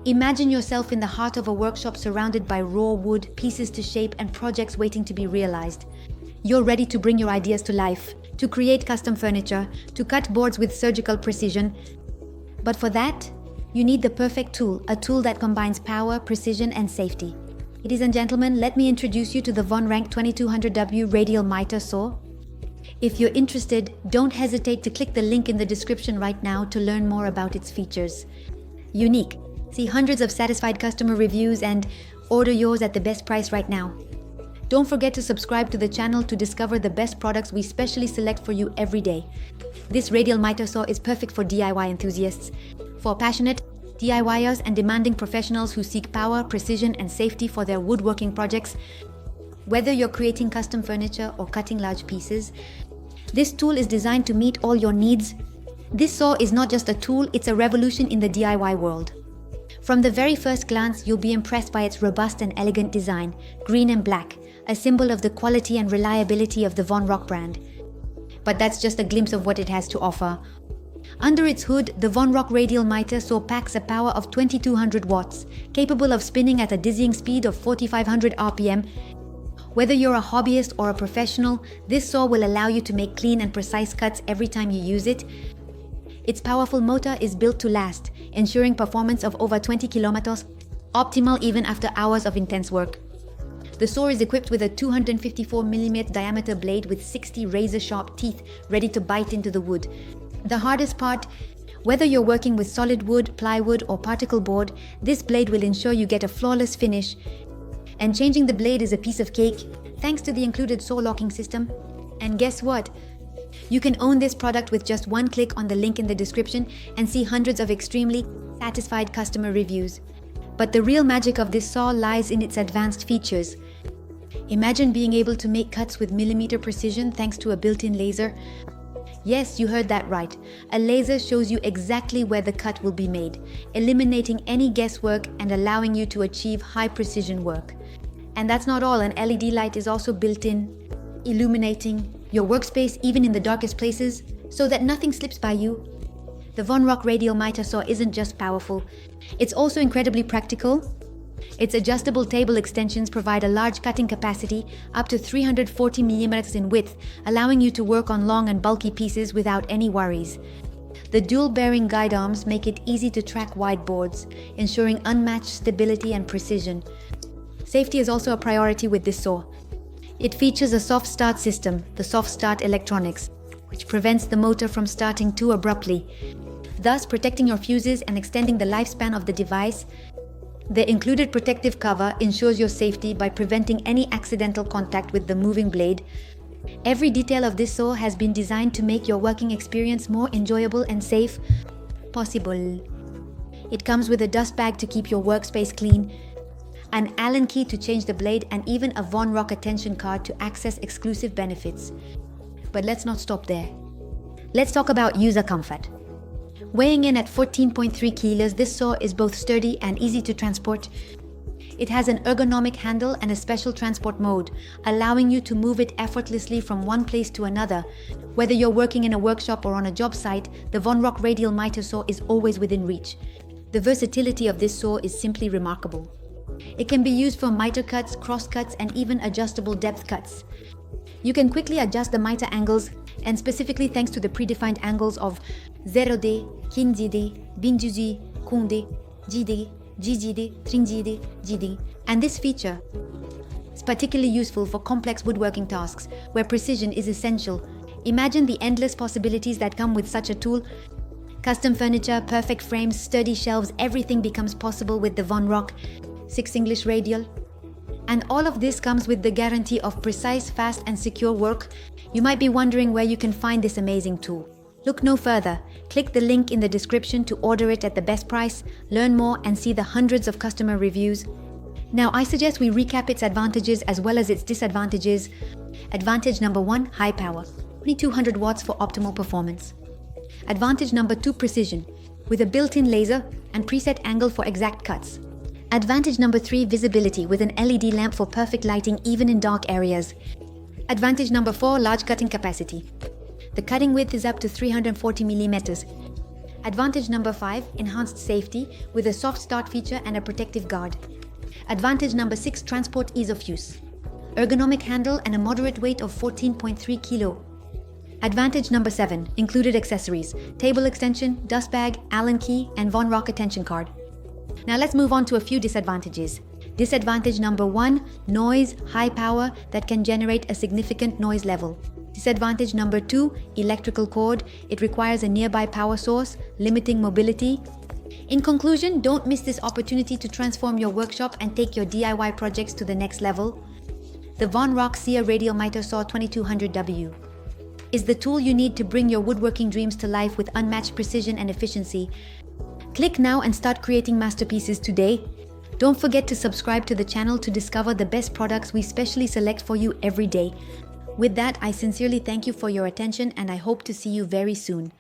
Imagine yourself in the heart of a workshop surrounded by raw wood, pieces to shape, and projects waiting to be realized. You're ready to bring your ideas to life, to create custom furniture, to cut boards with surgical precision. But for that, you need the perfect tool, a tool that combines power, precision, and safety. Ladies and gentlemen, let me introduce you to the VONROC 2200W Radial Mitre Saw. If you're interested, don't hesitate to click the link in the description right now to learn more about its features. Unique. See hundreds of satisfied customer reviews and order yours at the best price right now. Don't forget to subscribe to the channel to discover the best products we specially select for you every day. This radial mitre saw is perfect for DIY enthusiasts, for passionate DIYers and demanding professionals who seek power, precision, and safety for their woodworking projects. Whether you're creating custom furniture or cutting large pieces, this tool is designed to meet all your needs. This saw is not just a tool, it's a revolution in the DIY world. From the very first glance, you'll be impressed by its robust and elegant design, green and black, a symbol of the quality and reliability of the VONROC brand. But that's just a glimpse of what it has to offer. Under its hood, the VONROC Radial Mitre Saw packs a power of 2200 watts, capable of spinning at a dizzying speed of 4500 RPM. Whether you're a hobbyist or a professional, this saw will allow you to make clean and precise cuts every time you use it. Its powerful motor is built to last, ensuring performance of over 20 kilometers, optimal even after hours of intense work. The saw is equipped with a 254mm diameter blade with 60 razor-sharp teeth ready to bite into the wood. The hardest part, whether you're working with solid wood, plywood, or particle board, this blade will ensure you get a flawless finish. And changing the blade is a piece of cake, thanks to the included saw locking system. And guess what? You can own this product with just one click on the link in the description and see hundreds of extremely satisfied customer reviews. But the real magic of this saw lies in its advanced features. Imagine being able to make cuts with millimeter precision thanks to a built-in laser. Yes, you heard that right. A laser shows you exactly where the cut will be made, eliminating any guesswork and allowing you to achieve high precision work. And that's not all, an LED light is also built in, illuminating your workspace even in the darkest places, so that nothing slips by you. The VONROC Radial Mitre Saw isn't just powerful, it's also incredibly practical. Its adjustable table extensions provide a large cutting capacity, up to 340mm in width, allowing you to work on long and bulky pieces without any worries. The dual-bearing guide arms make it easy to track wide boards, ensuring unmatched stability and precision. Safety is also a priority with this saw. It features a soft start system, the soft start electronics, which prevents the motor from starting too abruptly, thus protecting your fuses and extending the lifespan of the device. The included protective cover ensures your safety by preventing any accidental contact with the moving blade. Every detail of this saw has been designed to make your working experience more enjoyable and safe possible. It comes with a dust bag to keep your workspace clean, an Allen key to change the blade, and even a VONROC attention card to access exclusive benefits. But let's not stop there. Let's talk about user comfort. Weighing in at 14.3 kilos, this saw is both sturdy and easy to transport. It has an ergonomic handle and a special transport mode, allowing you to move it effortlessly from one place to another. Whether you're working in a workshop or on a job site, the VONROC Radial Mitre Saw is always within reach. The versatility of this saw is simply remarkable. It can be used for mitre cuts, cross cuts, and even adjustable depth cuts. You can quickly adjust the mitre angles, and specifically thanks to the predefined angles of 0D, 15D, 20D, 15D, 10D, 10D, 30D, 10D. And this feature is particularly useful for complex woodworking tasks where precision is essential. Imagine the endless possibilities that come with such a tool. Custom furniture, perfect frames, sturdy shelves, everything becomes possible with the VONROC 6 English Radial. And all of this comes with the guarantee of precise, fast, and secure work. You might be wondering where you can find this amazing tool. Look no further. Click the link in the description to order it at the best price, learn more, and see the hundreds of customer reviews. Now, I suggest we recap its advantages as well as its disadvantages. Advantage number 1, high power, 2200 watts for optimal performance. Advantage number 2, precision, with a built-in laser and preset angle for exact cuts. Advantage number 3, visibility, with an LED lamp for perfect lighting even in dark areas. Advantage number 4, large cutting capacity. The cutting width is up to 340 millimeters. Advantage number 5, enhanced safety with a soft start feature and a protective guard. Advantage number 6, transport ease of use. Ergonomic handle and a moderate weight of 14.3 kilo. Advantage number 7, included accessories, table extension, dust bag, Allen key, and VONROC attention card. Now let's move on to a few disadvantages. Disadvantage number 1, noise, high power that can generate a significant noise level. Disadvantage number 2, electrical cord. It requires a nearby power source, limiting mobility. In conclusion, don't miss this opportunity to transform your workshop and take your DIY projects to the next level. The VONROC Radial Mitre Saw 2200W is the tool you need to bring your woodworking dreams to life with unmatched precision and efficiency. Click now and start creating masterpieces today. Don't forget to subscribe to the channel to discover the best products we specially select for you every day. With that, I sincerely thank you for your attention and I hope to see you very soon.